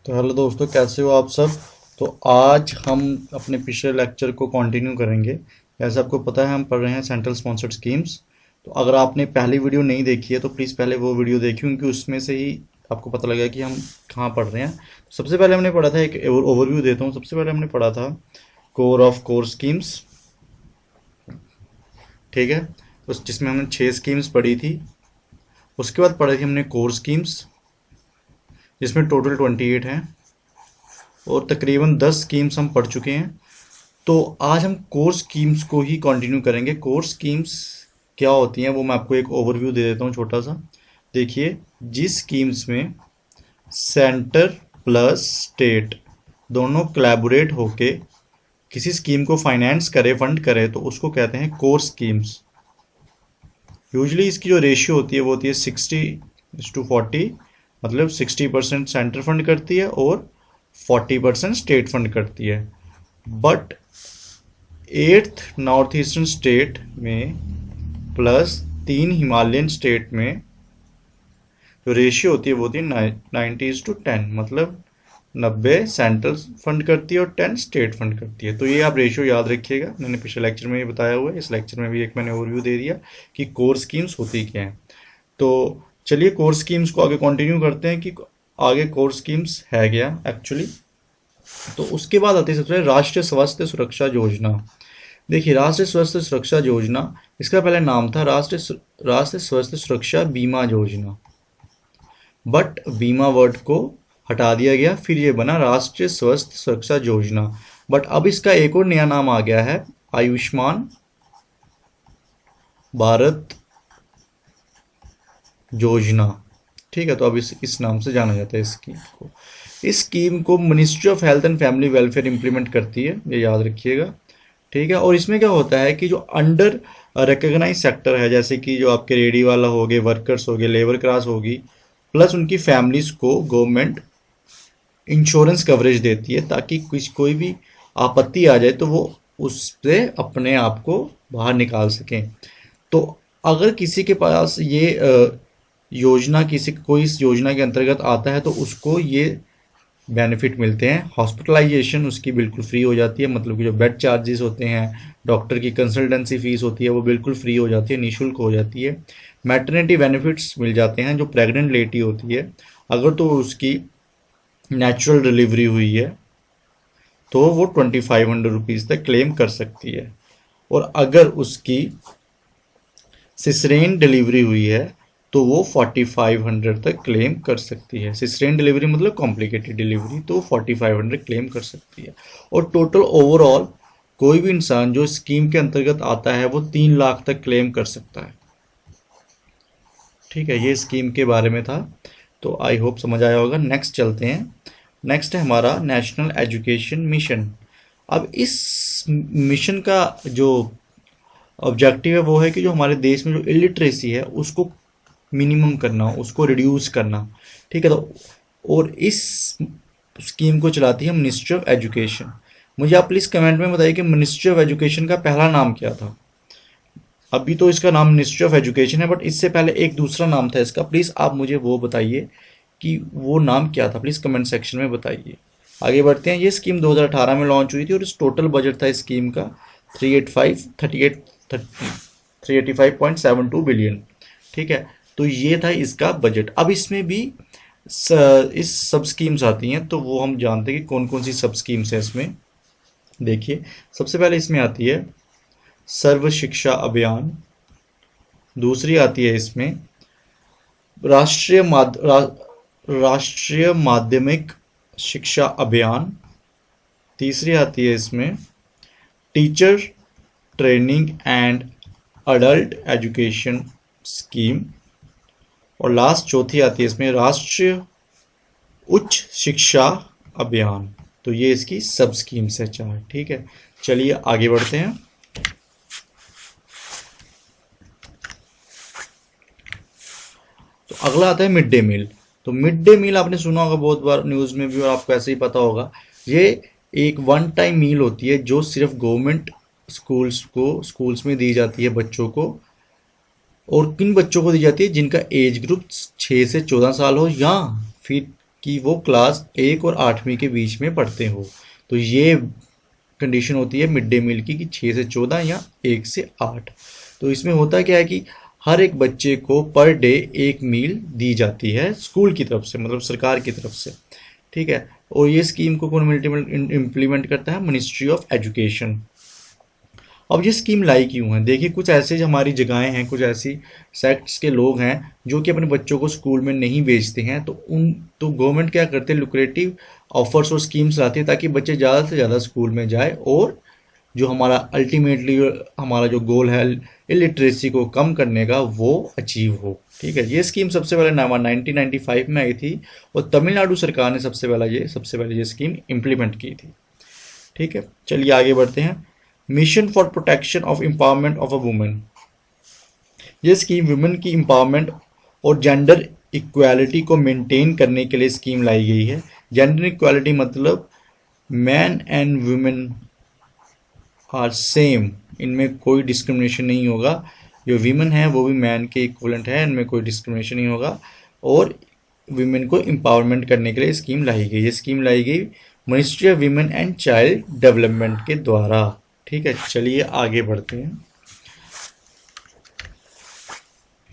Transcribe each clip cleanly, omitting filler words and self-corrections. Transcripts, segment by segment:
तो हेलो दोस्तों, कैसे हो आप सब। तो आज हम अपने पिछले लेक्चर को कंटिन्यू करेंगे। जैसे आपको पता है हम पढ़ रहे हैं सेंट्रल स्पॉन्सर्ड स्कीम्स। तो अगर आपने पहली वीडियो नहीं देखी है तो प्लीज़ पहले वो वीडियो देखिए, क्योंकि उसमें से ही आपको पता लगेगा कि हम कहाँ पढ़ रहे हैं। सबसे पहले हमने पढ़ा था, एक ओवरव्यू देता हूँ। सबसे पहले हमने पढ़ा था कोर ऑफ कोर स्कीम्स, ठीक है, उस जिसमें हमने 6 स्कीम्स पढ़ी थी। उसके बाद पढ़ी थी हमने कोर स्कीम्स, जिसमें टोटल 28 हैं, और तकरीबन 10 स्कीम्स हम पढ़ चुके हैं। तो आज हम कोर स्कीम्स को ही कंटिन्यू करेंगे। कोर स्कीम्स क्या होती हैं वो मैं आपको एक ओवरव्यू दे देता हूँ छोटा सा। देखिए, जिस स्कीम्स में सेंटर प्लस स्टेट दोनों कोलैबोरेट होके किसी स्कीम को फाइनेंस करे, फंड करे, तो उसको कहते हैं कोर स्कीम्स। यूजली इसकी जो रेशियो होती है वो होती है 60:40, मतलब 60% सेंटर फंड करती है और 40% स्टेट फंड करती है। But 8th north eastern state में प्लस 3 हिमालयन स्टेट में जो रेशियो होती है वो होती है 90:10, मतलब 90 सेंट्रल फंड करती है और 10 स्टेट फंड करती है। तो ये आप रेशियो याद रखिएगा, मैंने पिछले लेक्चर में भी बताया हुआ है, इस लेक्चर में भी एक मैंने ओवरव्यू दे दिया कि कोर स्कीम्स होती क्या हैं। तो चलिए कोर स्कीम्स को आगे कंटिन्यू करते हैं कि आगे कोर स्कीम्स है क्या एक्चुअली। तो उसके बाद आती है सबसे पहले राष्ट्रीय स्वास्थ्य सुरक्षा योजना। देखिए, राष्ट्रीय स्वास्थ्य सुरक्षा योजना, इसका पहले नाम था राष्ट्रीय स्वास्थ्य सुरक्षा बीमा योजना, बट बीमा वर्ड को हटा दिया गया, फिर ये बना राष्ट्रीय स्वास्थ्य सुरक्षा योजना। बट अब इसका एक और नया नाम आ गया है, आयुष्मान भारत योजना। ठीक है, तो अब इस नाम से जाना जाता है इस स्कीम को। इस स्कीम को ministry of health and family welfare implement करती है, ये याद रखिएगा। ठीक है, और इसमें क्या होता है कि जो अंडर रिकॉग्नाइज सेक्टर है, जैसे कि जो आपके रेडी वाला हो गए, वर्कर्स हो गए, लेबर क्लास होगी, प्लस उनकी फैमिलीज को गवर्नमेंट इंश्योरेंस कवरेज देती है, ताकि कोई भी आपत्ति आ जाए तो वो उससे अपने आप को बाहर निकाल सकें। तो अगर किसी के पास ये योजना, किसी कोई इस योजना के अंतर्गत आता है तो उसको ये बेनिफिट मिलते हैं। हॉस्पिटलाइजेशन उसकी बिल्कुल फ्री हो जाती है, मतलब कि जो बेड चार्जेस होते हैं, डॉक्टर की कंसल्टेंसी फीस होती है, वो बिल्कुल फ्री हो जाती है, निःशुल्क हो जाती है। मैटरनिटी बेनिफिट्स मिल जाते हैं, जो प्रेग्नेंट लेडी होती है अगर तो उसकी नेचुरल डिलीवरी हुई है तो वो 2500 रुपीज़ तक क्लेम कर सकती है, और अगर उसकी सिसरेन डिलीवरी हुई है तो वो 4500 तक क्लेम कर सकती है। सिसरेन डिलीवरी मतलब कॉम्प्लिकेटेड डिलीवरी, तो 4500 क्लेम कर सकती है। और टोटल ओवरऑल कोई भी इंसान जो स्कीम के अंतर्गत आता है वो 3 लाख तक क्लेम कर सकता है। ठीक है, ये स्कीम के बारे में था, तो आई होप समझ आया होगा। नेक्स्ट चलते हैं। नेक्स्ट है हमारा नेशनल एजुकेशन मिशन। अब इस मिशन का जो ऑब्जेक्टिव है वो है कि जो हमारे देश में जो इलिटरेसी है उसको मिनिमम करना, उसको रिड्यूस करना। ठीक है, तो और इस स्कीम को चलाती है मिनिस्ट्री ऑफ एजुकेशन। मुझे आप प्लीज़ कमेंट में बताइए कि मिनिस्ट्री ऑफ एजुकेशन का पहला नाम क्या था। अभी तो इसका नाम मिनिस्ट्री ऑफ एजुकेशन है, बट इससे पहले एक दूसरा नाम था इसका। प्लीज़ आप मुझे वो बताइए कि वो नाम क्या था, प्लीज़ कमेंट सेक्शन में बताइए। आगे बढ़ते हैं। ये स्कीम 2018 में लॉन्च हुई थी, और इस टोटल बजट था इस स्कीम का 385.72 बिलियन। ठीक है, तो ये था इसका बजट। अब इसमें भी इस सब स्कीम्स आती हैं, तो वो हम जानते हैं कि कौन कौन सी सब स्कीम्स हैं इसमें। देखिए, सबसे पहले इसमें आती है सर्व शिक्षा अभियान। दूसरी आती है इसमें राष्ट्रीय माध्यमिक शिक्षा अभियान। तीसरी आती है इसमें teacher training and adult education scheme. और लास्ट चौथी आती है इसमें राष्ट्रीय उच्च शिक्षा अभियान। तो ये इसकी सब स्कीम्स है 4। ठीक है, चलिए आगे बढ़ते हैं। तो अगला आता है मिड डे मील। तो मिड डे मील आपने सुना होगा बहुत बार न्यूज़ में भी, और आपको ऐसे ही पता होगा। ये एक वन टाइम मील होती है जो सिर्फ गवर्नमेंट स्कूल्स में दी जाती है बच्चों को। और किन बच्चों को दी जाती है? जिनका एज ग्रुप 6 से 14 साल हो, या फिर कि वो क्लास 1 और 8वीं के बीच में पढ़ते हो। तो ये कंडीशन होती है मिड डे मील की 6 से 14 या 1 से 8। तो इसमें होता क्या है कि हर एक बच्चे को पर डे एक मील दी जाती है स्कूल की तरफ से, मतलब सरकार की तरफ से, ठीक है। और ये स्कीम को कौन इम्प्लीमेंट करता है? Ministry of education. अब ये स्कीम लाई क्यों है? देखिए, कुछ ऐसे जो हमारी जगहें हैं, कुछ ऐसी सेक्ट्स के लोग हैं जो कि अपने बच्चों को स्कूल में नहीं भेजते हैं, तो गवर्नमेंट क्या करते हैं, लुक्रेटिव ऑफर्स और स्कीम्स लाती है ताकि बच्चे ज़्यादा से ज़्यादा स्कूल में जाए और जो हमारा अल्टीमेटली हमारा जो गोल है इलिटरेसी को कम करने का, वो अचीव हो, ठीक है। ये स्कीम सबसे पहले 1995 में आई थी और तमिलनाडु सरकार ने सबसे पहले ये स्कीम इम्प्लीमेंट की थी, ठीक है। चलिए आगे बढ़ते हैं। Mission for protection of empowerment of a women. ये स्कीम वुमेन की एम्पावरमेंट और जेंडर इक्वालिटी को मेंटेन करने के लिए स्कीम लाई गई है। जेंडर इक्वालिटी मतलब man and women are same, इनमें कोई डिस्क्रिमिनेशन नहीं होगा। जो वीमेन है वो भी मैन के इक्वलेंट है, इनमें कोई डिस्क्रिमिनेशन नहीं होगा। और वीमेन को एम्पावरमेंट करने के लिए स्कीम लाई गई। ये स्कीम लाई गई ministry of women and child development के द्वारा, ठीक है। चलिए आगे बढ़ते हैं।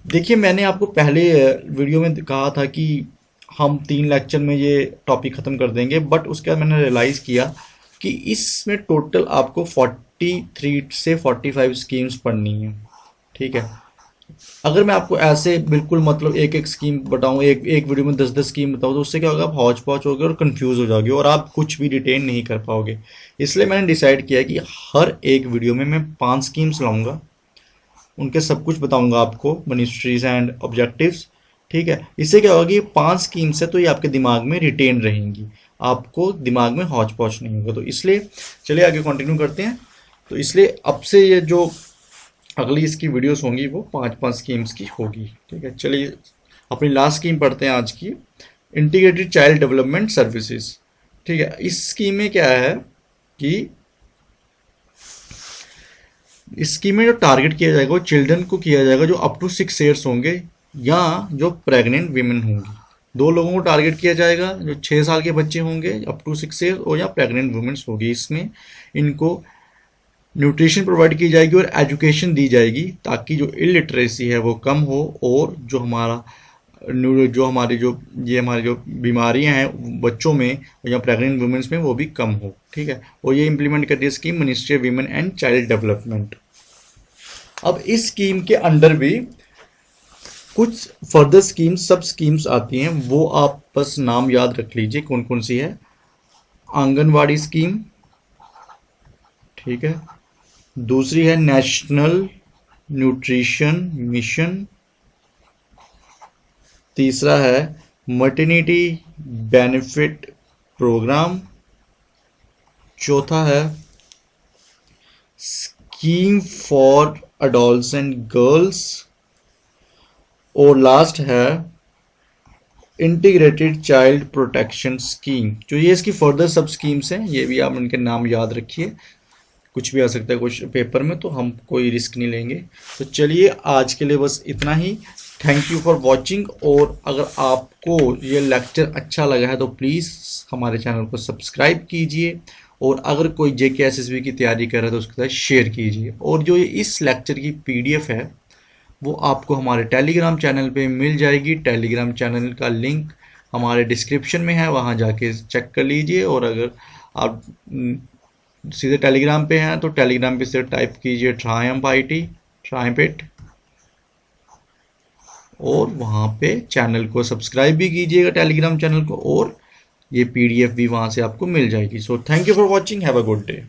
देखिए, मैंने आपको पहले वीडियो में कहा था कि हम 3 लेक्चर में ये टॉपिक ख़त्म कर देंगे, बट उसके बाद मैंने रियलाइज़ किया कि इसमें टोटल आपको 43 से 45 स्कीम्स पढ़नी है, ठीक है। अगर मैं आपको ऐसे बिल्कुल मतलब एक एक स्कीम बताऊं, एक वीडियो में 10-10 स्कीम बताऊं, तो उससे क्या होगा, आप हौच पौच होगे और कंफ्यूज हो जाओगे और आप कुछ भी डिटेन नहीं कर पाओगे। इसलिए मैंने डिसाइड किया कि हर एक वीडियो में मैं 5 स्कीम्स लाऊंगा, उनके सब कुछ बताऊंगा आपको, मिनिस्ट्रीज एंड ऑब्जेक्टिव्स, ठीक है। इससे क्या होगा कि 5 स्कीम्स है तो ये आपके दिमाग में रिटेन रहेंगी, आपको दिमाग में हौच पौच नहीं होगा। तो इसलिए चलिए आगे कंटिन्यू करते हैं। तो इसलिए अब से ये जो अगली इसकी वीडियोस होंगी वो 5-5 स्कीम्स की होगी, ठीक है। चलिए अपनी लास्ट स्कीम पढ़ते हैं आज की, इंटीग्रेटेड चाइल्ड डेवलपमेंट सर्विसेज, ठीक है। इस स्कीम में क्या है कि इस स्कीम में जो टारगेट किया जाएगा वो चिल्ड्रन को किया जाएगा जो अप टू 6 ईयर्स होंगे या जो प्रेग्नेंट वीमेन होंगी। 2 लोगों को टारगेट किया जाएगा, जो 6 साल के बच्चे होंगे अप टू 6 ईयर्स और या प्रेग्नेंट वुमेन्स होगी। इसमें इनको न्यूट्रिशन प्रोवाइड की जाएगी और एजुकेशन दी जाएगी ताकि जो इलिटरेसी है वो कम हो और जो हमारी जो बीमारियां हैं बच्चों में या प्रेग्नेंट वुमेन्स में वो भी कम हो, ठीक है। और ये इंप्लीमेंट करती है scheme ministry of women and child development. अब इस स्कीम के अंडर भी कुछ फर्दर स्कीम्स, सब स्कीम्स आती हैं, वो आप बस नाम याद रख लीजिए कौन कौन सी है। आंगनवाड़ी स्कीम, ठीक है। दूसरी है नेशनल न्यूट्रिशन मिशन। तीसरा है मटर्निटी बेनिफिट प्रोग्राम। चौथा है स्कीम फॉर एडोलसेंट गर्ल्स। और लास्ट है इंटीग्रेटेड चाइल्ड प्रोटेक्शन स्कीम। जो ये इसकी फर्दर सब स्कीम्स हैं, ये भी आप इनके नाम याद रखिए, कुछ भी आ सकता है कुछ पेपर में, तो हम कोई रिस्क नहीं लेंगे। तो चलिए आज के लिए बस इतना ही। Thank you for watching. और अगर आपको ये लेक्चर अच्छा लगा है तो प्लीज़ हमारे चैनल को सब्सक्राइब कीजिए और अगर कोई JK SSB की तैयारी कर रहा है तो उसके साथ शेयर कीजिए। और जो इस लेक्चर की PDF है वो आपको हमारे टेलीग्राम चैनल पे मिल जाएगी। टेलीग्राम चैनल का लिंक हमारे डिस्क्रिप्शन में है, वहाँ जाके चेक कर लीजिए। और अगर आप सीधे टेलीग्राम पे हैं तो टेलीग्राम पे से टाइप कीजिए ट्रायम्फ और वहाँ पे चैनल को सब्सक्राइब भी कीजिएगा, टेलीग्राम चैनल को, और ये PDF भी वहाँ से आपको मिल जाएगी। So thank you for watching, have a good day.